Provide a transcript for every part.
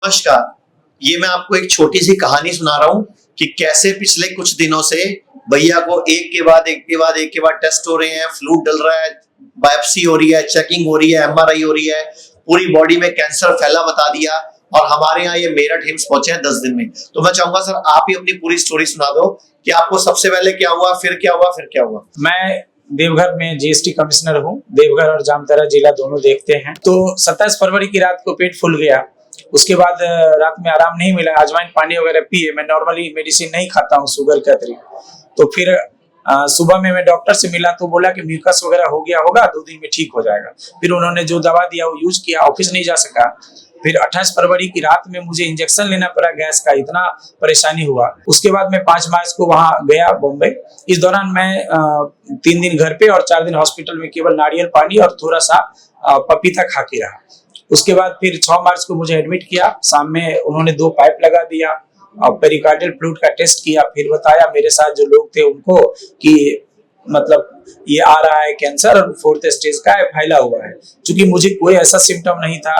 नमस्कार। ये मैं आपको एक छोटी सी कहानी सुना रहा हूँ कि कैसे पिछले कुछ दिनों से भैया को एक के बाद टेस्ट हो रहे हैं, फ्लूइड डल रहा है, बायोप्सी हो रही है, चेकिंग हो रही है, एमआरआई हो रही है, पूरी बॉडी में कैंसर फैला बता दिया। और हमारे यहाँ ये मेरठ हिम्स पहुंचे हैं 10 दिन में। तो मैं चाहूंगा सर आप ही अपनी पूरी स्टोरी सुना दो कि आपको सबसे पहले क्या हुआ, फिर क्या हुआ, फिर क्या हुआ। मैं देवघर में जीएसटी कमिश्नर हूँ। देवघर और जामताड़ा जिला दोनों देखते हैं। तो 27 फरवरी की रात को पेट फूल गया। उसके बाद रात में आराम नहीं मिला। अजवाइन पानी वगैरह पिए। मैं नॉर्मली मेडिसिन नहीं खाता हूँ शुगर के अतिरिक्त। तो फिर सुबह में मैं डॉक्टर से मिला तो बोला कि म्यूकस वगैरह हो गया होगा, 2 दिन में ठीक हो जाएगा। फिर उन्होंने जो दवा दिया वो यूज किया, ऑफिस नहीं जा सका। फिर 28 फरवरी की रात में मुझे इंजेक्शन लेना पड़ा गैस का, इतना परेशानी हुआ। उसके बाद मैं 5 मार्च को वहां गया बॉम्बे। इस दौरान मैं 3 दिन घर पे और 4 दिन हॉस्पिटल में केवल नारियल पानी और थोड़ा सा पपीता खा के रहा। उसके बाद फिर 6 मार्च को मुझे एडमिट किया। शाम में उन्होंने 2 पाइप लगा दिया और पेरिकार्डियल फ्लूइड का टेस्ट किया। फिर बताया मेरे साथ जो लोग थे उनको कि मतलब ये आ रहा है कैंसर और 4th स्टेज का है, फैला हुआ है। क्योंकि मुझे कोई ऐसा सिम्टम नहीं था।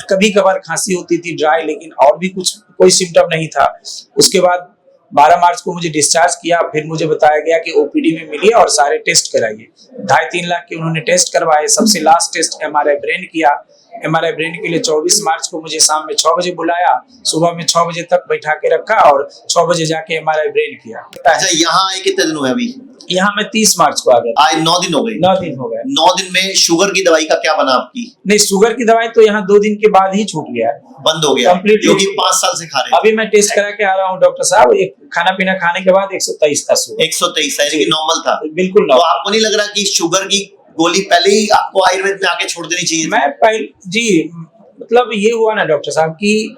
कभी कभार खांसी होती थी ड्राई, लेकिन और भी कुछ कोई सिम्टम नहीं था। उसके बाद 12 मार्च को मुझे डिस्चार्ज किया। फिर मुझे बताया गया कि ओपीडी में मिलिए और सारे टेस्ट कराइए। 2.5-3 लाख के उन्होंने टेस्ट करवाए। सबसे लास्ट टेस्ट एमआरआई ब्रेन किया। एमआरआई ब्रेन के लिए 24 मार्च को मुझे शाम में 6 बजे बुलाया। सुबह में 6 बजे तक बैठा के रखा और 6 बजे जाके एमआरआई ब्रेन किया। अच्छा, यहाँ आए कितने दिन हुए अभी? यहाँ मैं 30 मार्च को आ गया। आज 9 दिन हो गए। 9 दिन हो गए। 9 दिन में शुगर की दवाई का क्या बना आपकी? नहीं, शुगर की दवाई तो यहाँ 2 दिन के बाद ही छूट गया है, बंद हो गया, कंप्लीटली। जो कि 5 साल से खा रहे हैं। अभी मैं टेस्ट करा के आ रहा हूँ डॉक्टर साहब। एक खाना पीना खाने के बाद 123 था शुगर। 123 है, कि नॉर्मल था। बिल्कुल। तो आपको नहीं लग रहा कि शुगर की गोली पहले ही आपको आयुर्वेद में आके छोड़ देनी चाहिए? मैं पहले जी, मतलब ये हुआ ना डॉक्टर साहब कि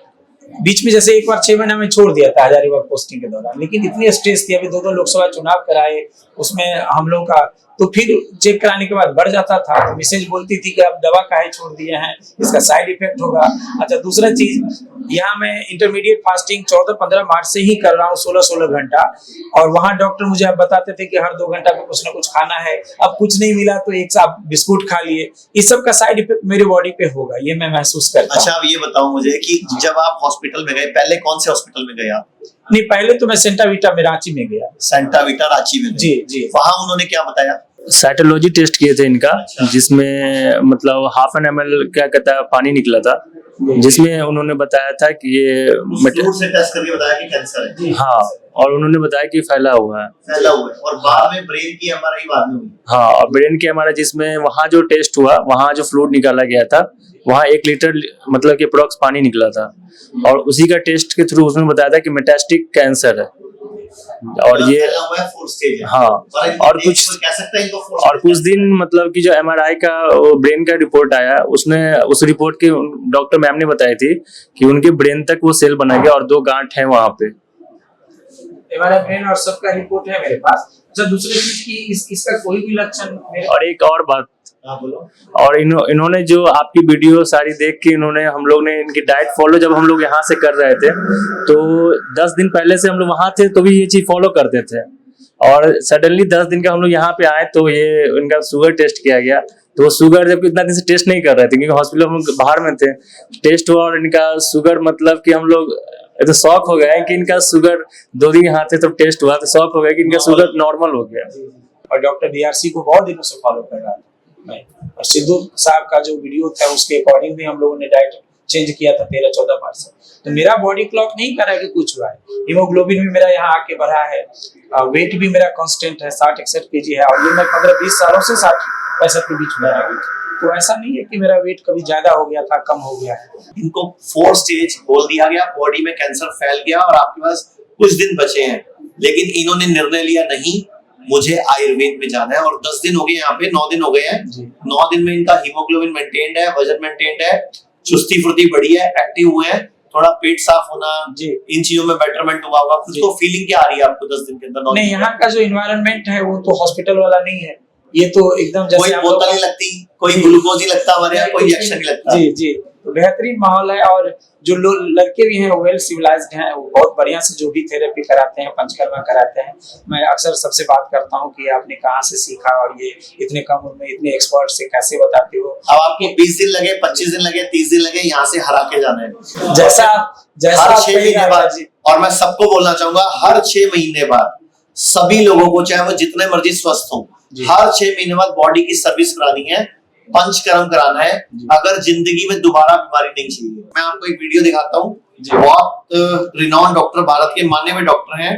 बीच में जैसे एक बार 6 महीना में छोड़ दिया था हजारीबाग पोस्टिंग के दौरान, लेकिन इतनी स्ट्रेस थी। अभी 2 लोकसभा चुनाव कराए, उसमें हम लोग का तो फिर चेक कराने के बाद बढ़ जाता था। तो मिसेज बोलती थी कि अब दवा काहे छोड़ दिए हैं, इसका साइड इफेक्ट होगा। अच्छा, दूसरा चीज, यहाँ मैं इंटरमीडिएट फास्टिंग 14-15 मार्च से ही कर रहा हूँ, 16-16 घंटा। और वहाँ डॉक्टर मुझे अब बताते थे कि हर 2 घंटा में कुछ ना कुछ खाना है। अब कुछ नहीं मिला तो एक साथ बिस्कुट खा लिए। इस सब का साइड इफेक्ट मेरे बॉडी पे होगा, ये मैं महसूस करता हूँ। अच्छा, अब ये बताओ मुझे कि जब आप हॉस्पिटल में गए, पहले कौन से हॉस्पिटल में गए आप? नहीं, पहले तो मैं सेंटा वीटा में रांची में गया। सेंटा वीटा रांची में? जी जी। वहाँ उन्होंने क्या बताया? साइटोलॉजी टेस्ट किए थे इनका, जिसमें मतलब 1/2 ml क्या कहता है पानी निकला था, जिसमें उन्होंने बताया था कि ये फ्लूइड से टेस्ट करके बताया कि कैंसर है। हाँ, और उन्होंने बताया कि फैला हुआ है। और बाद में ब्रेन की एमआरआई बाद में हुई। हाँ, और ब्रेन की एमआरआई, जिसमें वहाँ जो टेस्ट हुआ, वहाँ जो फ्लूइड निकाला गया था, वहाँ 1 लीटर मतलब कि अप्रोक्स पानी निकला था। और उसी का टेस्ट के थ्रू उसने बताया था कि मेटास्टिक कैंसर है। और ये हाँ, और कुछ दिन मतलब कि जो एमआरआई का ब्रेन का रिपोर्ट आया, उसने उस रिपोर्ट के डॉक्टर मैम ने बताई थी कि उनके ब्रेन तक वो सेल बना गया और 2 गांठ हैं वहां पे। एमआरआई ब्रेन और सबका रिपोर्ट है मेरे पास। अच्छा, दूसरी चीज की इसका कोई भी लक्षण और एक और बात, बोलो। और इन्होंने जो आपकी वीडियो सारी देख के हम लोग ने इनकी डाइट फॉलो जब हम लोग यहाँ से कर रहे थे, तो 10 दिन पहले से हम लोग वहां थे तो भी ये चीज फॉलो करते थे। और सडनली 10 दिन का हम लोग यहाँ पे आए तो ये इनका शुगर टेस्ट किया गया। तो वो शुगर जब इतना दिन से टेस्ट नहीं कर रहे थे, क्योंकि हॉस्पिटल हम बाहर में थे, टेस्ट हुआ और इनका शुगर मतलब कि हम लोग तो शॉक हो गए कि इनका शुगर 2 दिन यहाँ थे तब टेस्ट हुआ, तो शॉक हो गया कि इनका शुगर नॉर्मल हो गया। और डॉक्टर डीआरसी को बहुत दिनों से फॉलो कर रहा था मैं। और सिद्धू साहब का जो वीडियो था उसके अकॉर्डिंग भी हम लोगों ने डाइट चेंज किया था 13-14 मार्च से। तो मेरा बॉडी क्लॉक नहीं कर रहा है कि कुछ हुआ है। हीमोग्लोबिन भी मेरा यहाँ आके बढ़ा है। वेट भी मेरा कांस्टेंट है, 60-61 kg है। और ये मैं 15-20 सालों से 60-65 के बीच में रहा हूँ। तो ऐसा नहीं है कि मेरा वेट कभी ज्यादा हो गया था, कम हो गया है। इनको 4 स्टेज बोल दिया गया, बॉडी में कैंसर फैल गया और आपके पास कुछ दिन बचे हैं, लेकिन इन्होंने निर्णय लिया नहीं, मुझे आयुर्वेद में जाना है। और 10 दिन हो गए, यहाँ पे 9 दिन हो गए हैं। 9 दिन में इनका हीमोग्लोबिन मेंटेन्ड है, वजन मेंटेन्ड है, चुस्ती फुर्ती बढ़ी है, एक्टिव हुए हैं, थोड़ा पेट साफ होना, इन चीजों में बेटरमेंट हुआ होगा। खुद को फीलिंग क्या आ रही है आपको 10 दिन के अंदर? नहीं, यहाँ का जो एनवायरनमेंट है वो तो हॉस्पिटल वाला नहीं है। ये तो एकदम जैसे कोई बोतल नहीं लगती, कोई ग्लूकोज नहीं लगता हमारे यहाँ, कोई इंजेक्शन नहीं लगता। जी जी। तो बेहतरीन माहौल है। और जो लड़के भी हैं वो वेल सिविलाइज्ड हैं, वो बहुत बढ़िया से जो भी थेरेपी कराते हैं, पंचकर्मा कराते हैं। मैं अक्सर सबसे बात करता हूँ कि आपने कहाँ से सीखा और ये इतने कम उम्र में इतने एक्सपर्ट से कैसे बताते हो। अब आपको 20 दिन लगे, 25 दिन लगे, 30 दिन लगे, यहाँ से हरा के जाना है। जैसा हर आप 6 कहिए महीने बाद। जी। और मैं सबको बोलना चाहूंगा, हर 6 महीने बाद सभी लोगों को, चाहे वो जितने मर्जी स्वस्थ हो, हर 6 महीने बाद बॉडी की सर्विस करानी है, पंचकर्म कराना है, अगर जिंदगी में दोबारा बीमारी नहीं चाहिए। मैं आपको एक वीडियो दिखाता हूँ। बहुत रिनॉन डॉक्टर, भारत के माने हुए डॉक्टर हैं,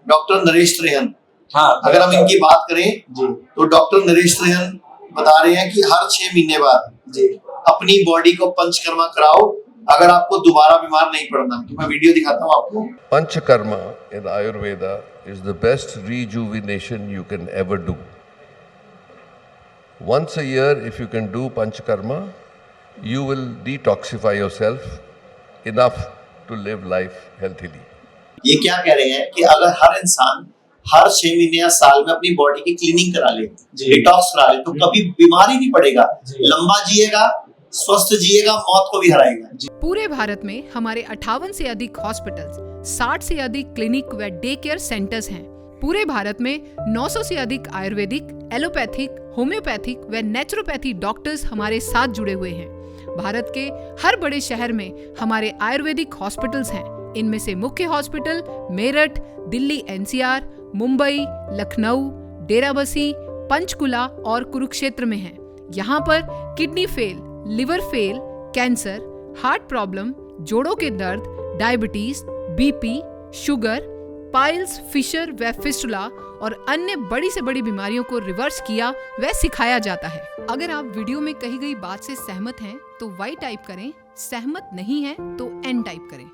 डॉक्टर नरेश त्रेहन। हाँ, अगर हम इनकी बात करें जी, तो डॉक्टर नरेश त्रेहन बता रहे हैं कि हर 6 महीने बाद जी, अपनी बॉडी को पंचकर्मा कराओ, अगर आपको दोबारा बीमार नहीं पड़ना। तो मैं वीडियो दिखाता हूँ आपको। Panchakarma in Ayurveda is the best rejuvenation you can ever do. Once a year, if you can do Panchakarma, you will detoxify yourself enough to live life healthily. ये क्या कह रहे हैं कि अगर हर इंसान हर 6 महीने या साल में अपनी बॉडी की क्लीनिंग करा ले, डिटॉक्स करा ले, तो कभी बीमार ही नहीं पड़ेगा, लंबा जिएगा, स्वस्थ जिएगा, मौत को भी हराएगा। पूरे भारत में हमारे 58 से अधिक हॉस्पिटल्स, 60 से अधिक क्लिनिक व डे केयर सेंटर्स हैं। पूरे भारत में 900 से अधिक आयुर्वेदिक, एलोपैथिक, होम्योपैथिक व नेचुरोपैथी डॉक्टर्स हमारे साथ जुड़े हुए हैं। भारत के हर बड़े शहर में हमारे आयुर्वेदिक हॉस्पिटल्स हैं। इनमें से मुख्य हॉस्पिटल मेरठ, दिल्ली NCR, मुंबई, लखनऊ, डेराबसी, पंचकुला और कुरुक्षेत्र में हैं। यहाँ पर kidney fail, liver fail, cancer, heart problem, जोड़ों के दर्द, diabetes, BP, sugar, piles, fissure व फिस्टुला और अन्य बड़ी से बड़ी बीमारियों को रिवर्स किया व सिखाया जाता है। अगर आप वीडियो में कही गई बात से सहमत हैं तो Y टाइप करें, सहमत नहीं है तो N टाइप करें।